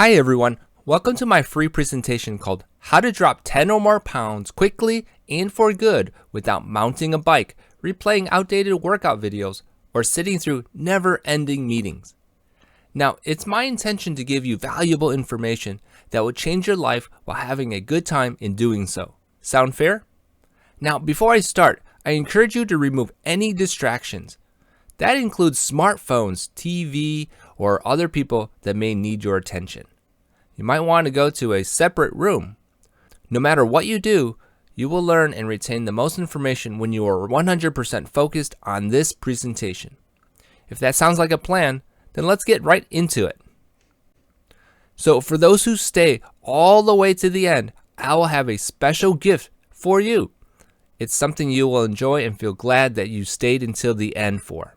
Hi everyone, welcome to my free presentation called How to Drop 10 or More Pounds Quickly and for Good Without Mounting a Bike, Replaying Outdated Workout Videos, or Sitting Through Never-Ending Meetings. Now, it's my intention to give you valuable information that will change your life while having a good time in doing so. Sound fair? Now, before I start, I encourage you to remove any distractions. That includes smartphones, TV, or other people that may need your attention. You might want to go to a separate room. No matter what you do, you will learn and retain the most information when you are 100% focused on this presentation. If that sounds like a plan, then let's get right into it. So for those who stay all the way to the end, I will have a special gift for you. It's something you will enjoy and feel glad that you stayed until the end for.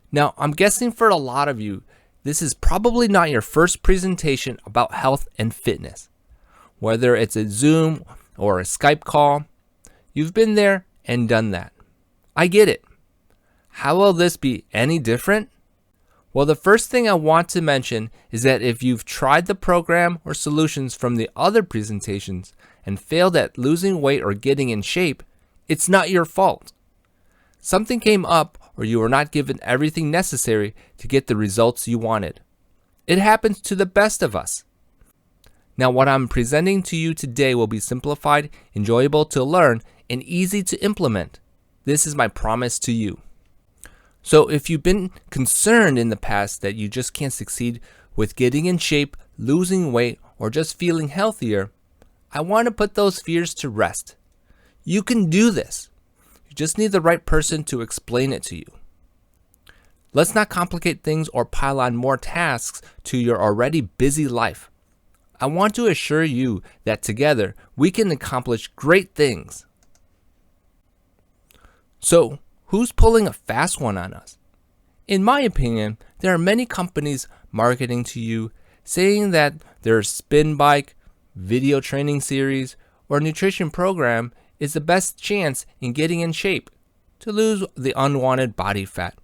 Now, I'm guessing for a lot of you, this is probably not your first presentation about health and fitness. Whether it's a Zoom or a Skype call, you've been there and done that. I get it. How will this be any different? Well, the first thing I want to mention is that if you've tried the program or solutions from the other presentations and failed at losing weight or getting in shape, it's not your fault. Something came up or you were not given everything necessary to get the results you wanted. It happens to the best of us. Now, what I'm presenting to you today will be simplified, enjoyable to learn, and easy to implement. This is my promise to you. So if you've been concerned in the past that you just can't succeed with getting in shape, losing weight, or just feeling healthier, I want to put those fears to rest. You can do this. You just need the right person to explain it to you. Let's not complicate things or pile on more tasks to your already busy life. I want to assure you that together we can accomplish great things. So, who's pulling a fast one on us? In my opinion, there are many companies marketing to you saying that their spin bike, video training series, or nutrition program is the best chance in getting in shape, to lose the unwanted body fat,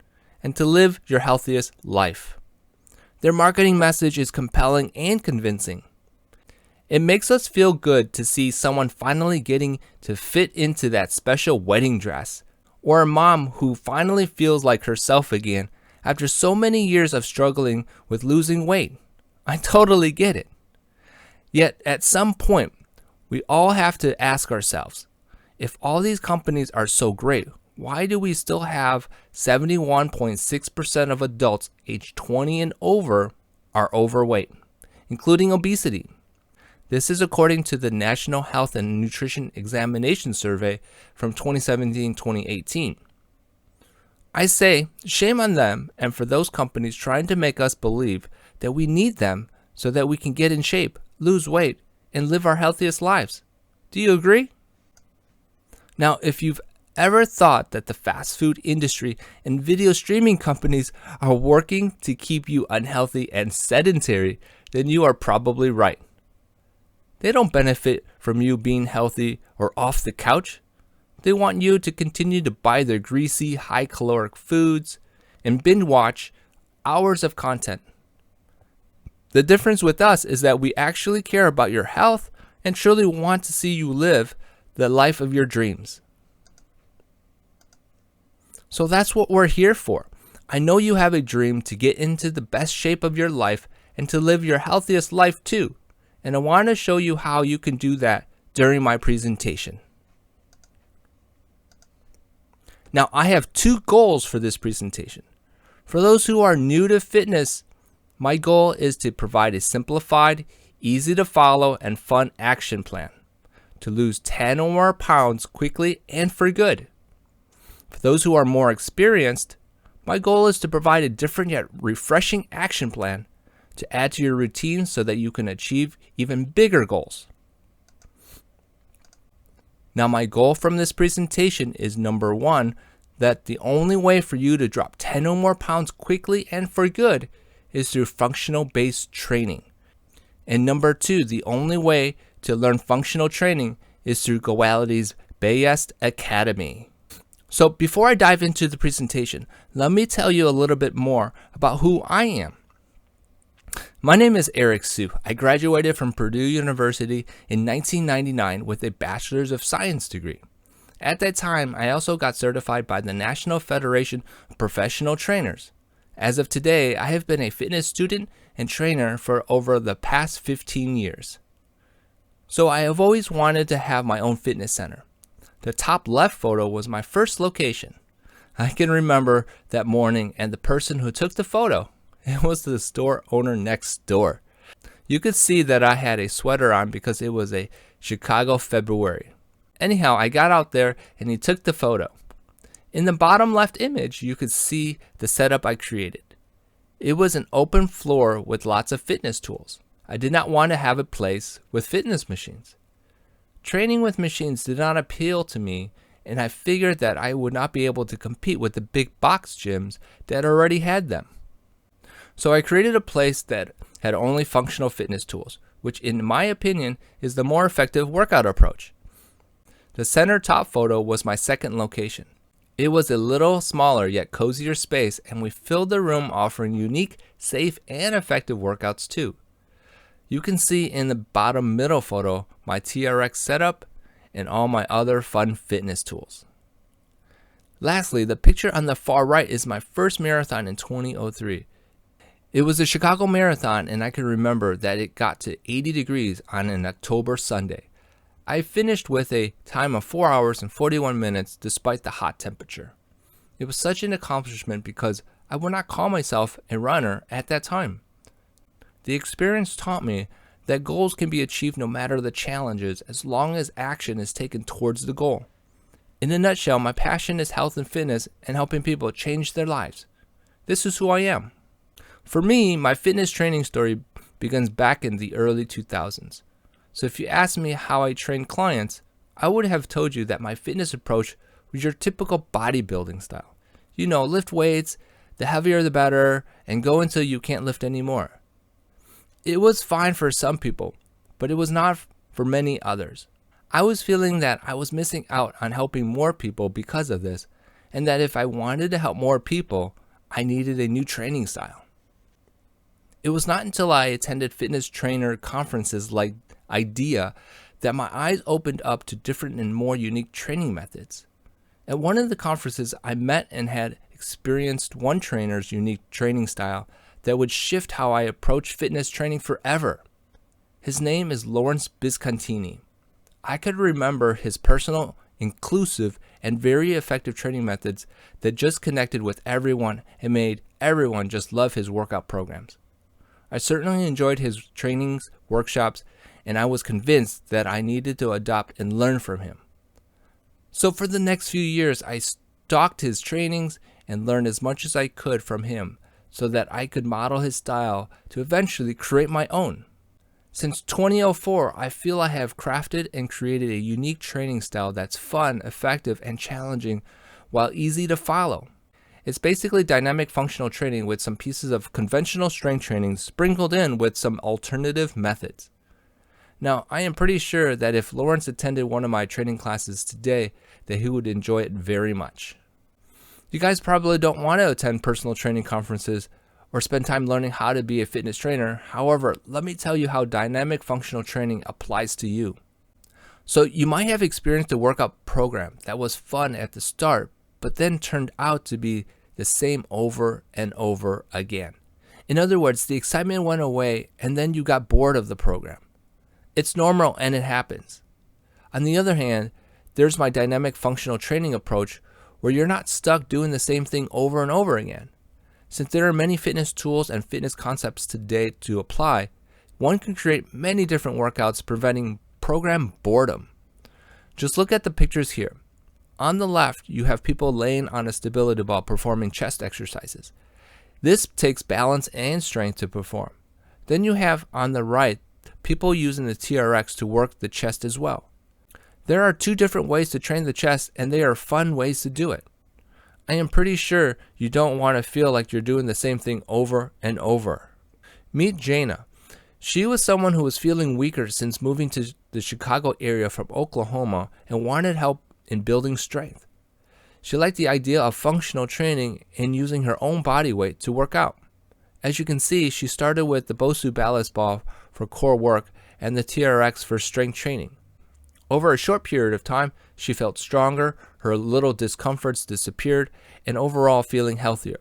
and to live your healthiest life. Their marketing message is compelling and convincing. It makes us feel good to see someone finally getting to fit into that special wedding dress, or a mom who finally feels like herself again after so many years of struggling with losing weight. I totally get it. Yet at some point, we all have to ask ourselves, if all these companies are so great, why do we still have 71.6% of adults aged 20 and over are overweight, including obesity? This is according to the National Health and Nutrition Examination Survey from 2017-2018. I say, shame on them and for those companies trying to make us believe that we need them so that we can get in shape, lose weight, and live our healthiest lives. Do you agree? Now, if you've ever thought that the fast food industry and video streaming companies are working to keep you unhealthy and sedentary, then you are probably right. They don't benefit from you being healthy or off the couch. They want you to continue to buy their greasy, high-caloric foods and binge watch hours of content. The difference with us is that we actually care about your health and truly want to see you live the life of your dreams. So that's what we're here for. I know you have a dream to get into the best shape of your life and to live your healthiest life too. And I want to show you how you can do that during my presentation. Now, I have two goals for this presentation. For those who are new to fitness, my goal is to provide a simplified, easy to follow, and fun action plan to lose 10 or more pounds quickly and for good. For those who are more experienced, my goal is to provide a different yet refreshing action plan to add to your routine so that you can achieve even bigger goals. Now, my goal from this presentation is number one, that the only way for you to drop 10 or more pounds quickly and for good is through functional-based training. And number two, the only way to learn functional training is through Goality's BEYEST Academy. So before I dive into the presentation, let me tell you a little bit more about who I am. My name is Eric Su. I graduated from Purdue University in 1999 with a Bachelor's of Science degree. At that time, I also got certified by the National Federation of Professional Trainers. As of today, I have been a fitness student and trainer for over the past 15 years. So I have always wanted to have my own fitness center. The top left photo was my first location. I can remember that morning and the person who took the photo. It was the store owner next door. You could see that I had a sweater on because it was a Chicago February. Anyhow, I got out there and he took the photo. In the bottom left image, you could see the setup I created. It was an open floor with lots of fitness tools. I did not want to have a place with fitness machines. Training with machines did not appeal to me, and I figured that I would not be able to compete with the big box gyms that already had them. So I created a place that had only functional fitness tools, which in my opinion is the more effective workout approach. The center top photo was my second location. It was a little smaller yet cozier space, and we filled the room offering unique, safe, and effective workouts too. You can see in the bottom middle photo my TRX setup and all my other fun fitness tools. Lastly, the picture on the far right is my first marathon in 2003. It was a Chicago Marathon, and I can remember that it got to 80 degrees on an October Sunday. I finished with a time of 4 hours and 41 minutes despite the hot temperature. It was such an accomplishment because I would not call myself a runner at that time. The experience taught me that goals can be achieved no matter the challenges as long as action is taken towards the goal. In a nutshell, my passion is health and fitness and helping people change their lives. This is who I am. For me, my fitness training story begins back in the early 2000s. So if you ask me how I train clients, I would have told you that my fitness approach was your typical bodybuilding style. You know, lift weights, the heavier the better, and go until you can't lift anymore. It was fine for some people, but it was not for many others. I was feeling that I was missing out on helping more people because of this, and that if I wanted to help more people, I needed a new training style. It was not until I attended fitness trainer conferences like IDEA that my eyes opened up to different and more unique training methods. At one of the conferences, I met and had experienced one trainer's unique training style that would shift how I approach fitness training forever. His name is Lawrence Biscontini. I could remember his personal, inclusive, and very effective training methods that just connected with everyone and made everyone just love his workout programs. I certainly enjoyed his trainings, workshops, and I was convinced that I needed to adopt and learn from him. So for the next few years, I stalked his trainings and learned as much as I could from him so that I could model his style to eventually create my own. Since 2004, I feel I have crafted and created a unique training style that's fun, effective, and challenging while easy to follow. It's basically dynamic functional training with some pieces of conventional strength training sprinkled in with some alternative methods. Now, I am pretty sure that if Lawrence attended one of my training classes today, that he would enjoy it very much. You guys probably don't want to attend personal training conferences or spend time learning how to be a fitness trainer. However, let me tell you how dynamic functional training applies to you. So you might have experienced a workout program that was fun at the start, but then turned out to be the same over and over again. In other words, the excitement went away and then you got bored of the program. It's normal and it happens. On the other hand, there's my dynamic functional training approach where you're not stuck doing the same thing over and over again. Since there are many fitness tools and fitness concepts today to apply, one can create many different workouts preventing program boredom. Just look at the pictures here. On the left, you have people laying on a stability ball performing chest exercises. This takes balance and strength to perform. Then you have on the right, people using the TRX to work the chest as well. There are two different ways to train the chest, and they are fun ways to do it. I am pretty sure you don't want to feel like you're doing the same thing over and over. Meet Jana. She was someone who was feeling weaker since moving to the Chicago area from Oklahoma and wanted help in building strength. She liked the idea of functional training and using her own body weight to work out. As you can see, she started with the Bosu ballast ball for core work and the TRX for strength training. Over a short period of time, she felt stronger, her little discomforts disappeared, and overall feeling healthier.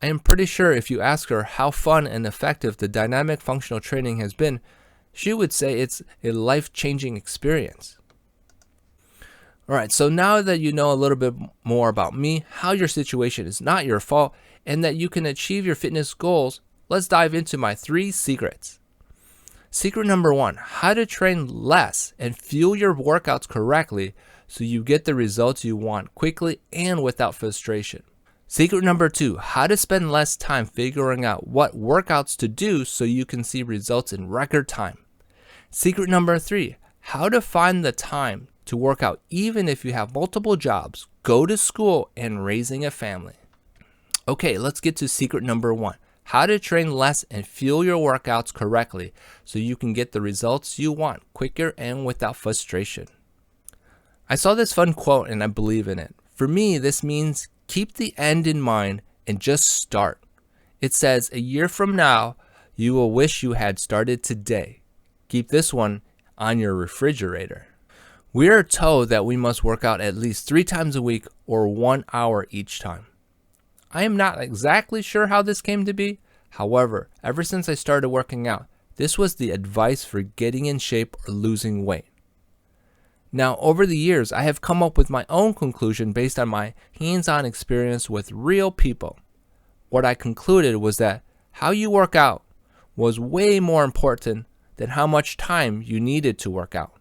I am pretty sure if you ask her how fun and effective the dynamic functional training has been, she would say it's a life-changing experience. Alright, so now that you know a little bit more about me, how your situation is not your fault, and that you can achieve your fitness goals, let's dive into my 3 secrets. Secret number 1, how to train less and fuel your workouts correctly so you get the results you want quickly and without frustration. Secret number 2, how to spend less time figuring out what workouts to do so you can see results in record time. Secret number 3, how to find the time to work out even if you have multiple jobs, go to school, and raising a family. Okay, let's get to secret number 1. How to train less and fuel your workouts correctly so you can get the results you want quicker and without frustration. I saw this fun quote and I believe in it. For me, this means keep the end in mind and just start. It says, a year from now, you will wish you had started today. Keep this one on your refrigerator. We are told that we must work out at least 3 times a week or 1 hour each time. I am not exactly sure how this came to be. However, ever since I started working out, this was the advice for getting in shape or losing weight. Now, over the years, I have come up with my own conclusion based on my hands-on experience with real people. What I concluded was that how you work out was way more important than how much time you needed to work out.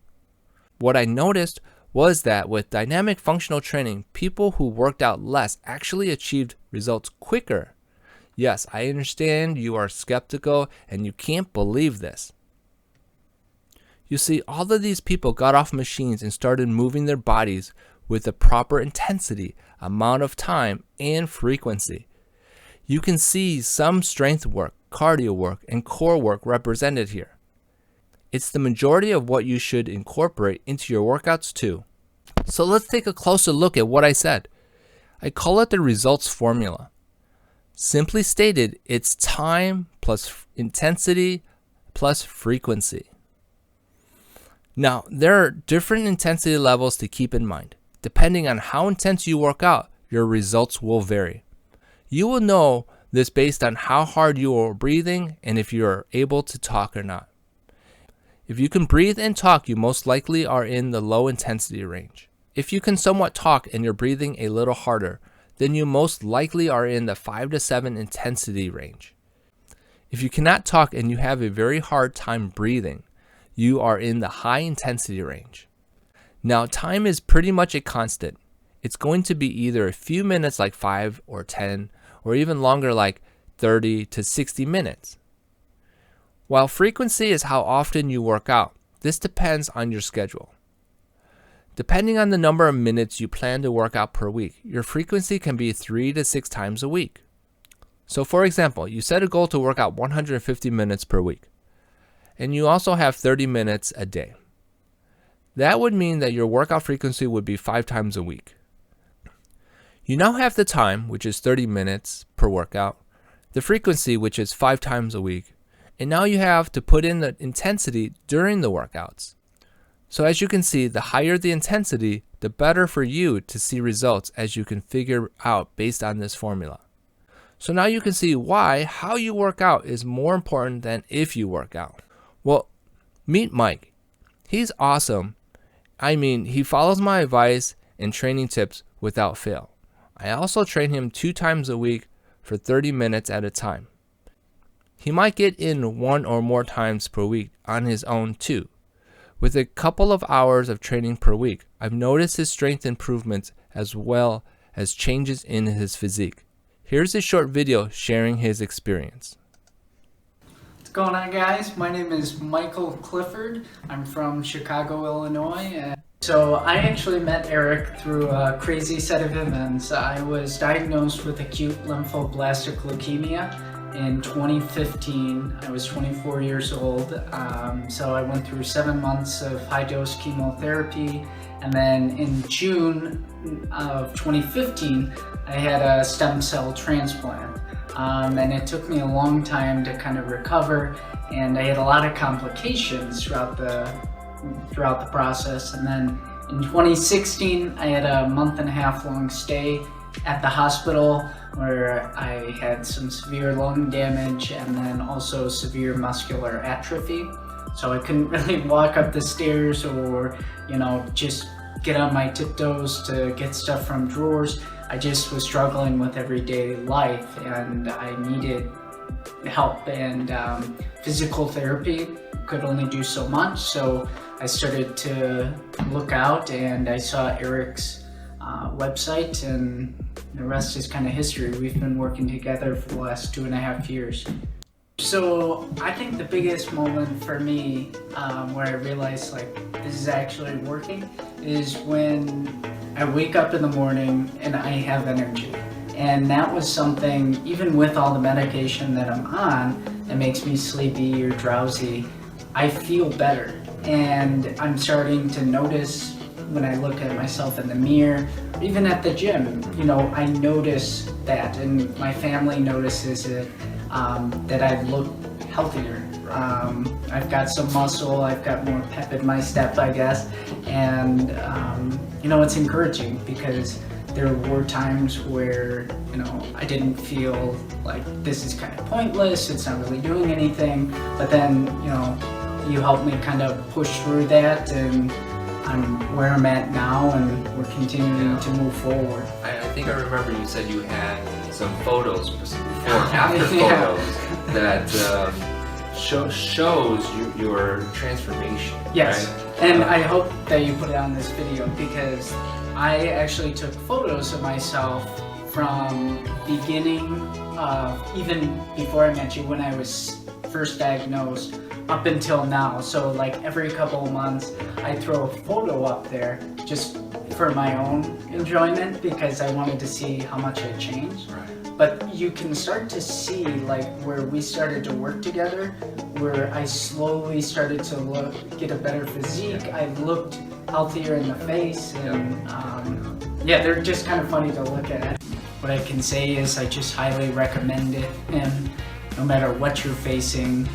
What I noticed was that with dynamic functional training, people who worked out less actually achieved results quicker. Yes, I understand you are skeptical and you can't believe this. You see, all of these people got off machines and started moving their bodies with the proper intensity, amount of time, and frequency. You can see some strength work, cardio work, and core work represented here. It's the majority of what you should incorporate into your workouts too. So let's take a closer look at what I said. I call it the results formula. Simply stated, it's time plus intensity plus frequency. Now, there are different intensity levels to keep in mind. Depending on how intense you work out, your results will vary. You will know this based on how hard you are breathing and if you are able to talk or not. If you can breathe and talk, you most likely are in the low intensity range. If you can somewhat talk and you're breathing a little harder, then you most likely are in the 5 to 7 intensity range. If you cannot talk and you have a very hard time breathing, you are in the high intensity range. Now, time is pretty much a constant. It's going to be either a few minutes like 5 or 10, or even longer like 30 to 60 minutes. While frequency is how often you work out, this depends on your schedule. Depending on the number of minutes you plan to work out per week, your frequency can be 3 to 6 times a week. So for example, you set a goal to work out 150 minutes per week, and you also have 30 minutes a day. That would mean that your workout frequency would be 5 times a week. You now have the time, which is 30 minutes per workout, the frequency, which is 5 times a week, and now you have to put in the intensity during the workouts. So as you can see, the higher the intensity, the better for you to see results, as you can figure out based on this formula. So now you can see why how you work out is more important than if you work out. Well, meet Mike. He's awesome. I mean, he follows my advice and training tips without fail. I also train him 2 times a week for 30 minutes at a time. He might get in 1 or more times per week on his own too. With a couple of hours of training per week, I've noticed his strength improvements as well as changes in his physique. Here's a short video sharing his experience. What's going on, guys? My name is Michael Clifford. I'm from Chicago, Illinois. So I actually met Eric through a crazy set of events. I was diagnosed with acute lymphoblastic leukemia in 2015. I was 24 years old, so I went through 7 months of high-dose chemotherapy, and then in June of 2015 I had a stem cell transplant. and it took me a long time to kind of recover, and I had a lot of complications throughout the process. And then in 2016, I had a month-and-a-half long stay at the hospital where I had some severe lung damage and then also severe muscular atrophy. So I couldn't really walk up the stairs or, just get on my tiptoes to get stuff from drawers. I just was struggling with everyday life, and I needed help, and physical therapy could only do so much. So I started to look out, and I saw Eric's website, and the rest is kind of history. We've been working together for the last 2.5 years. So I think the biggest moment for me where I realized this is actually working is when I wake up in the morning and I have energy. And that was something, even with all the medication that I'm on that makes me sleepy or drowsy, I feel better. And I'm starting to notice when I look at myself in the mirror, even at the gym, I notice that, and my family notices it, that I look healthier. I've got some muscle, I've got more pep in my step, I guess, and it's encouraging because there were times where, I didn't feel like this is kind of pointless, it's not really doing anything, but then, you helped me kind of push through that, and I'm where I'm at now, and we're continuing to move forward. I think I remember you said you had some photos, before and after photos, that shows your transformation. Yes, right? and I hope that you put it on this video, because I actually took photos of myself from beginning, even before I met you, when I was first diagnosed, up until now. So every couple of months I throw a photo up there just for my own enjoyment, because I wanted to see how much I changed. Right. But you can start to see where we started to work together, where I slowly started to get a better physique. I looked healthier in the face, and they're just kind of funny to look at. What I can say is I just highly recommend it, and no matter what you're facing,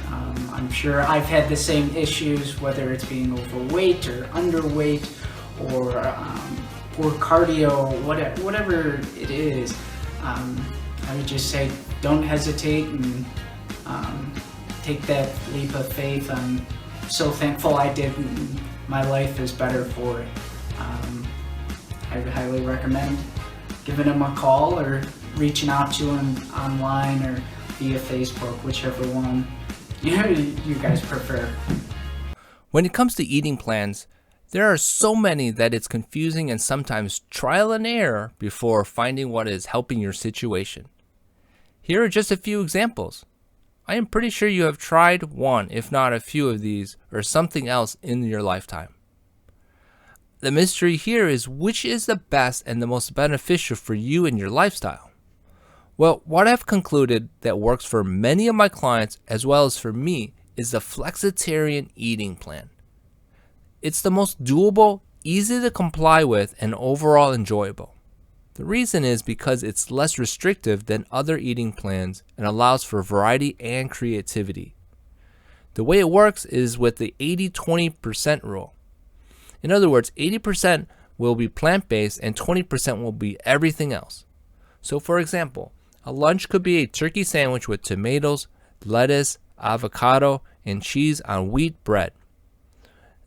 I'm sure I've had the same issues, whether it's being overweight or underweight or poor cardio, whatever it is. I would just say don't hesitate and take that leap of faith. I'm so thankful I did, and my life is better for it. I would highly recommend giving them a call or reaching out to them online or via Facebook, whichever one you guys prefer. When it comes to eating plans, there are so many that it's confusing and sometimes trial and error before finding what is helping your situation. Here are just a few examples. I am pretty sure you have tried one, if not a few of these, or something else in your lifetime. The mystery here is which is the best and the most beneficial for you and your lifestyle. Well, what I've concluded that works for many of my clients as well as for me is the flexitarian eating plan. It's the most doable, easy to comply with, and overall enjoyable. The reason is because it's less restrictive than other eating plans and allows for variety and creativity. The way it works is with the 80-20% rule. In other words, 80% will be plant-based and 20% will be everything else. So for example, a lunch could be a turkey sandwich with tomatoes, lettuce, avocado, and cheese on wheat bread.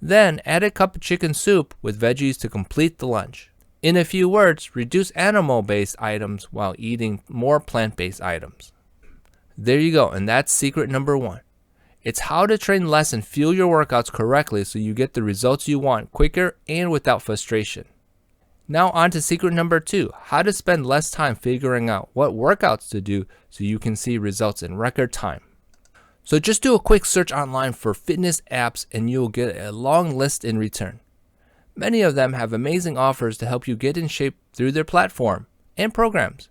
Then add a cup of chicken soup with veggies to complete the lunch. In a few words, reduce animal-based items while eating more plant-based items. There you go, and that's secret number 1. It's how to train less and fuel your workouts correctly so you get the results you want quicker and without frustration. Now on to secret number 2, how to spend less time figuring out what workouts to do so you can see results in record time. So just do a quick search online for fitness apps and you'll get a long list in return. Many of them have amazing offers to help you get in shape through their platform and programs.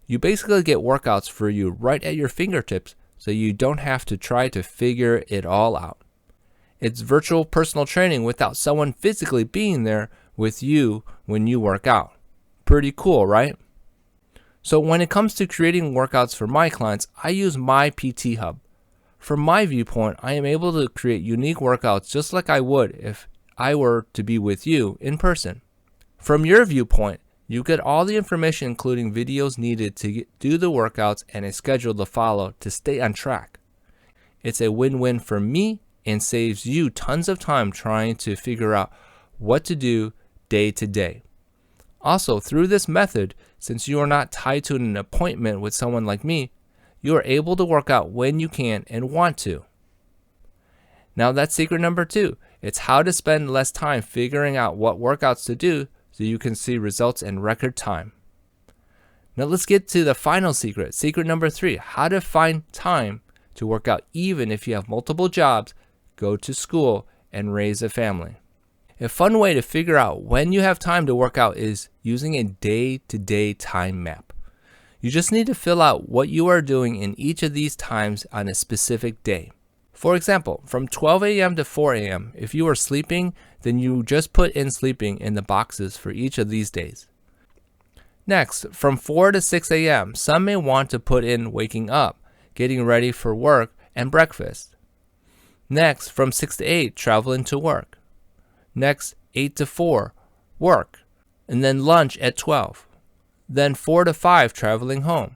You basically get workouts for you right at your fingertips so you don't have to try to figure it all out. It's virtual personal training without someone physically being there with you when you work out. Pretty cool, right? So when it comes to creating workouts for my clients, I use my PT Hub. From my viewpoint, I am able to create unique workouts just like I would if I were to be with you in person. From your viewpoint, you get all the information including videos needed to do the workouts and a schedule to follow to stay on track. It's a win-win for me and saves you tons of time trying to figure out what to do day to day. Also, through this method, since you are not tied to an appointment with someone like me, you are able to work out when you can and want to. Now that's secret number 2. It's how to spend less time figuring out what workouts to do so you can see results in record time. Now let's get to the final secret. Secret number 3, how to find time to work out even if you have multiple jobs, go to school, and raise a family. A fun way to figure out when you have time to work out is using a day-to-day time map. You just need to fill out what you are doing in each of these times on a specific day. For example, from 12 a.m. to 4 a.m., if you are sleeping, then you just put in sleeping in the boxes for each of these days. Next, from 4 to 6 a.m., some may want to put in waking up, getting ready for work, and breakfast. Next, from 6 to 8, traveling to work. Next, 8 to 4, work, and then lunch at 12. Then 4 to 5, traveling home.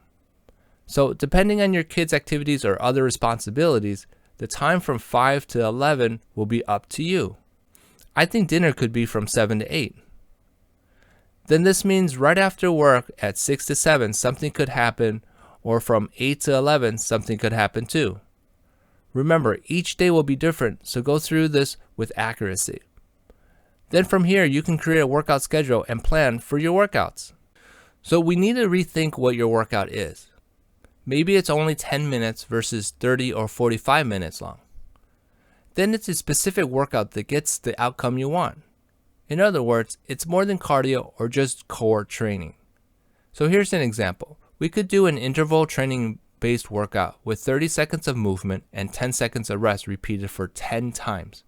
So depending on your kids' activities or other responsibilities, the time from 5 to 11 will be up to you. I think dinner could be from 7 to 8. Then this means right after work at 6 to 7, something could happen, or from 8 to 11, something could happen too. Remember, each day will be different, so go through this with accuracy. Then from here, you can create a workout schedule and plan for your workouts. So we need to rethink what your workout is. Maybe it's only 10 minutes versus 30 or 45 minutes long. Then it's a specific workout that gets the outcome you want. In other words, it's more than cardio or just core training. So here's an example. We could do an interval training based workout with 30 seconds of movement and 10 seconds of rest repeated for 10 times.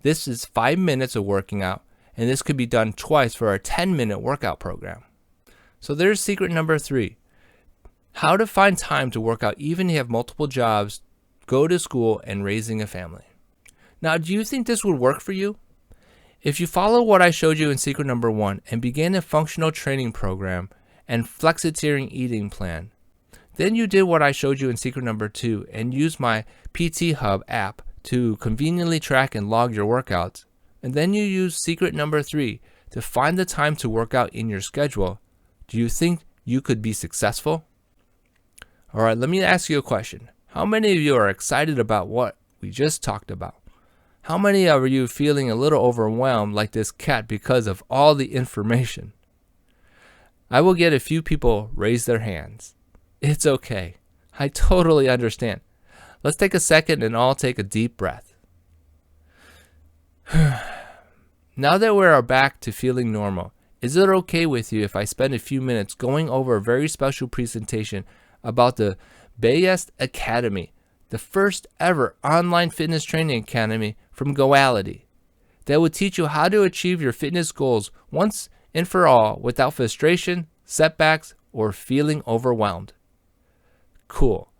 This is 5 minutes of working out, and this could be done twice for our 10-minute workout program. So there's secret number 3. How to find time to work out even if you have multiple jobs, go to school, and raising a family. Now, do you think this would work for you? If you follow what I showed you in secret number 1 and begin a functional training program and flexitarian eating plan, then you did what I showed you in secret number 2 and used my PT Hub app to conveniently track and log your workouts, and then you use secret number 3 to find the time to work out in your schedule, do you think you could be successful? Alright, let me ask you a question. How many of you are excited about what we just talked about? How many of you feeling a little overwhelmed like this cat because of all the information? I will get a few people raise their hands. It's okay. I totally understand. Let's take a second and all take a deep breath. Now that we are back to feeling normal, is it okay with you if I spend a few minutes going over a very special presentation about the BEYEST Academy, the first ever online fitness training academy from Goality that will teach you how to achieve your fitness goals once and for all without frustration, setbacks, or feeling overwhelmed? Cool.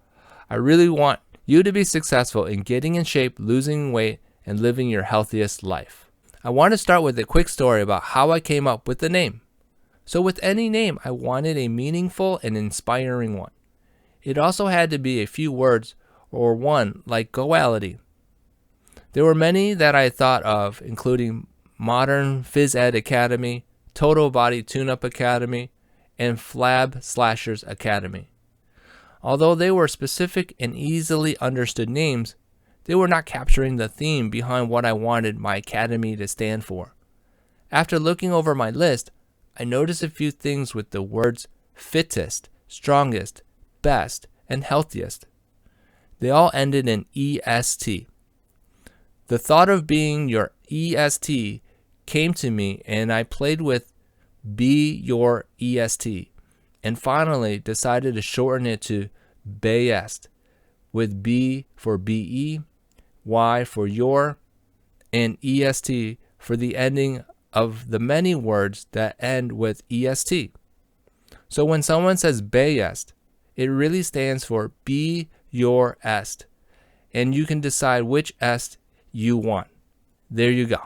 I really want you to be successful in getting in shape, losing weight, and living your healthiest life. I want to start with a quick story about how I came up with the name. So with any name, I wanted a meaningful and inspiring one. It also had to be a few words or one like Goality. There were many that I thought of, including Modern Phys Ed Academy, Total Body Tune-Up Academy, and Flab Slashers Academy. Although they were specific and easily understood names, they were not capturing the theme behind what I wanted my academy to stand for. After looking over my list, I noticed a few things with the words fittest, strongest, best, and healthiest. They all ended in EST. The thought of being your EST came to me, and I played with Be Your EST, and finally decided to shorten it to BEYEST, with B for BE, Y for your, and EST for the ending of the many words that end with EST. So when someone says BEYEST, it really stands for Be Your Est. And you can decide which est you want. There you go.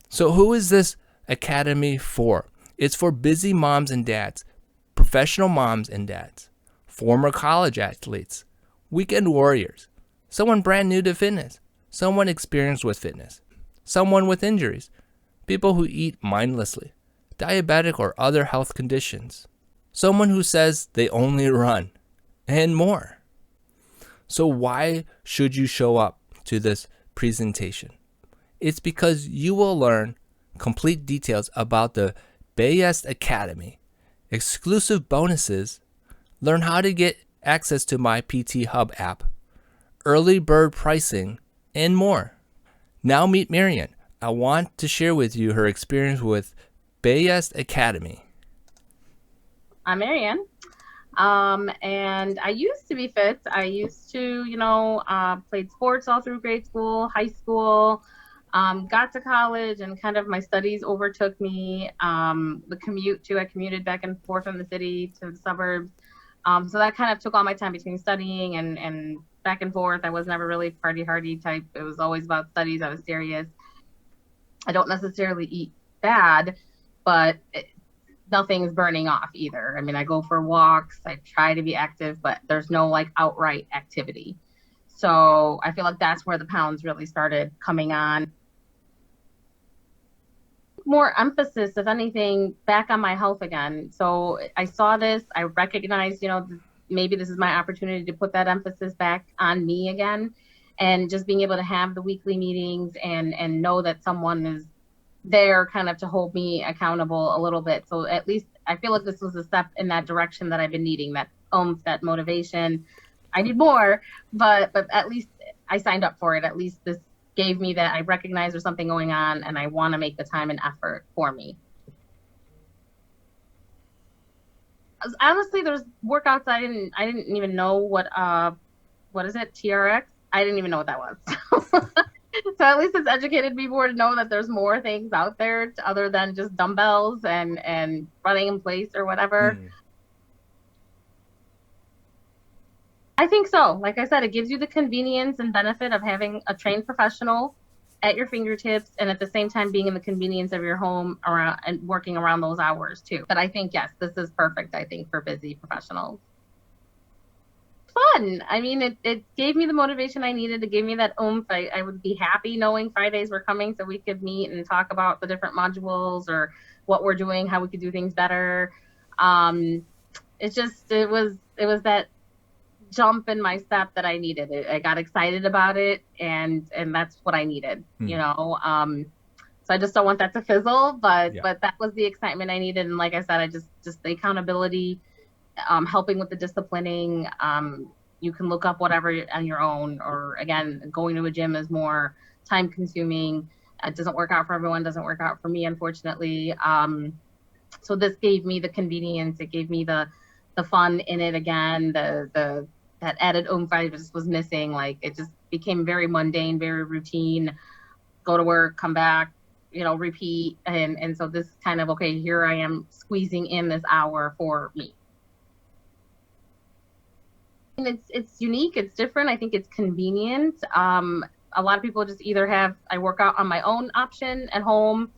So who is this academy for? It's for busy moms and dads, professional moms and dads, former college athletes, weekend warriors, someone brand new to fitness, someone experienced with fitness, someone with injuries, people who eat mindlessly, diabetic or other health conditions, someone who says they only run, and more. So why should you show up to this presentation? It's because you will learn complete details about the BEYEST Academy, exclusive bonuses, learn how to get access to my PT Hub app, early bird pricing, and more. Now meet Marian. I want to share with you her experience with BEYEST Academy. I'm Marianne. And I used to be fit. I used to, played sports all through grade school, high school, got to college, and kind of my studies overtook me. The commute too, I commuted back and forth from the city to the suburbs. So that kind of took all my time between studying and back and forth. I was never really party hardy type. It was always about studies. I was serious. I don't necessarily eat bad, but nothing's burning off either. I mean, I go for walks, I try to be active, but there's no like outright activity. So I feel like that's where the pounds really started coming on. More emphasis, if anything, back on my health again. So I saw this, I recognized, maybe this is my opportunity to put that emphasis back on me again, and just being able to have the weekly meetings and know that someone is there kind of to hold me accountable a little bit. So at least I feel like this was a step in that direction that I've been needing, that that motivation. I need more, but at least I signed up for it. At least this gave me that I recognize there's something going on and I want to make the time and effort for me. Honestly, there's workouts I didn't even know what is it, TRX? I didn't even know what that was. So at least it's educated me more to know that there's more things out there other than just dumbbells and running in place or whatever. I think so. Like I said, it gives you the convenience and benefit of having a trained professional at your fingertips, and at the same time being in the convenience of your home around and working around those hours too. But I think, yes, this is perfect, I think, for busy professionals. Fun. I mean, it gave me the motivation I needed. It gave me that oomph. I would be happy knowing Fridays were coming so we could meet and talk about the different modules or what we're doing, how we could do things better. It was that jump in my step that I needed. I got excited about it, and that's what I needed, So I just don't want that to fizzle, but that was the excitement I needed. And like I said, I just the accountability, helping with the disciplining. You can look up whatever on your own, or again, going to a gym is more time consuming. It doesn't work out for everyone, doesn't work out for me, unfortunately. So this gave me the convenience. It gave me the fun in it again, that added oomph I just was missing. Like, it just became very mundane, very routine. Go to work, come back, repeat. And so this kind of, okay, here I am squeezing in this hour for me. And it's unique, it's different. I think it's convenient. A lot of people just either I work out on my own option at home,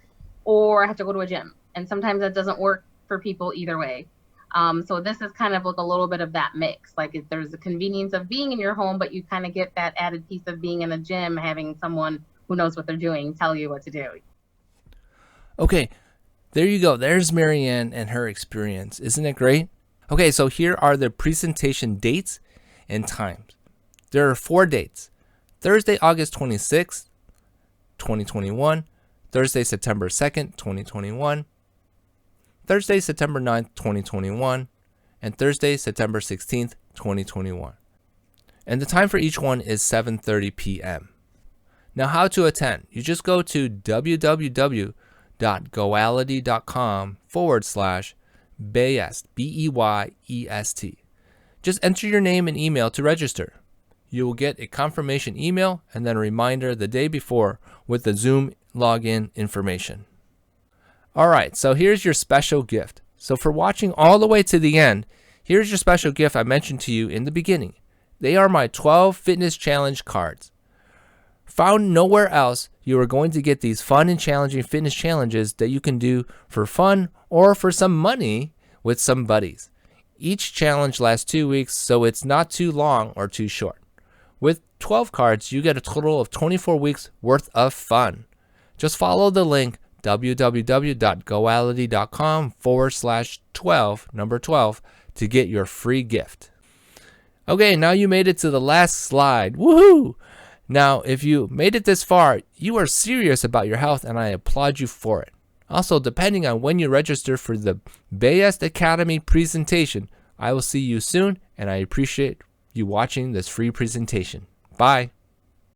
or I have to go to a gym. And sometimes that doesn't work for people either way. So this is kind of like a little bit of that mix. Like, there's the convenience of being in your home, but you kind of get that added piece of being in a gym, having someone who knows what they're doing tell you what to do. Okay, there you go. There's Marianne and her experience. Isn't it great? Okay, so here are the presentation dates and times. There are 4 dates. Thursday, August 26th, 2021. Thursday, September 2nd, 2021. Thursday, September 9th, 2021. And Thursday, September 16th, 2021. And the time for each one is 7:30 p.m. Now, how to attend? You just go to www.goality.com/BEYEST, BEYEST. Just enter your name and email to register. You will get a confirmation email and then a reminder the day before with the Zoom login information. All right, so here's your special gift. So for watching all the way to the end, here's your special gift I mentioned to you in the beginning. They are my 12 Fitness Challenge cards. Found nowhere else, you are going to get these fun and challenging fitness challenges that you can do for fun or for some money with some buddies. Each challenge lasts 2 weeks, so it's not too long or too short. With 12 cards, you get a total of 24 weeks worth of fun. Just follow the link www.goality.com/12, number 12, to get your free gift. Okay, now you made it to the last slide. Woohoo! Now, if you made it this far, you are serious about your health, and I applaud you for it. Also, depending on when you register for the BEYEST Academy presentation, I will see you soon, and I appreciate you watching this free presentation. Bye.